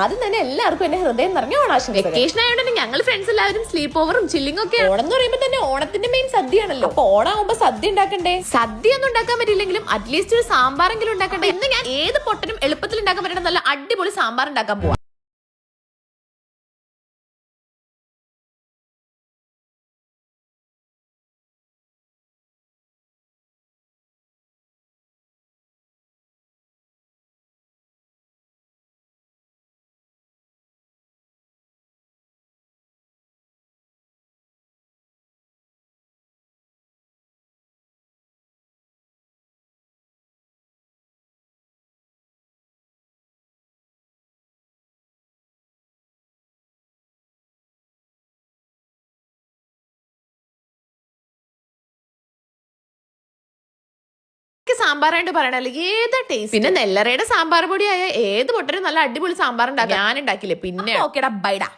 ആദ്യം തന്നെ എല്ലാവർക്കും എന്റെ ഹൃദയം നിറഞ്ഞ ഓണാശംസകൾ. വെക്കേഷൻ ആയതുകൊണ്ട് ഞങ്ങൾ ഫ്രണ്ട്സ് എല്ലാവരും സ്ലീപ്പ് ഓവറും ചില്ലിംഗ് ഒക്കെ. ഓണം എന്ന് പറയുമ്പോൾ തന്നെ ഓണത്തിന്റെ മെയിൻ സദ്യയാണല്ലോ. അപ്പൊ ഓണാകുമ്പോ സദ്യ ഉണ്ടാക്കണ്ടേ? സദ്യ ഒന്നും ഉണ്ടാക്കാൻ പറ്റില്ലെങ്കിലും അറ്റ്ലീസ്റ്റ് ഒരു സാമ്പാറെങ്കിലും ഉണ്ടാക്കണ്ടേ. ഇന്ന് ഞാൻ ഏത് പൊട്ടനും എളുപ്പത്തിൽ ഉണ്ടാക്കാൻ പറ്റുന്ന നല്ല അടിപൊളി സാമ്പാർ ഉണ്ടാക്കാൻ പോവാം. സാമ്പാറായിട്ട് പറയണല്ലോ ഏതാ ടേസ്റ്റ്. പിന്നെ നെല്ലറയുടെ സാമ്പാർ പൊടിയായ ഏത് പൊട്ടനും നല്ല അടിപൊളി സാമ്പാർ ഉണ്ടാക്കാം. ഞാൻ ഉണ്ടാക്കില്ലേ. പിന്നെ ഓക്കേടാ, ബൈഡാ.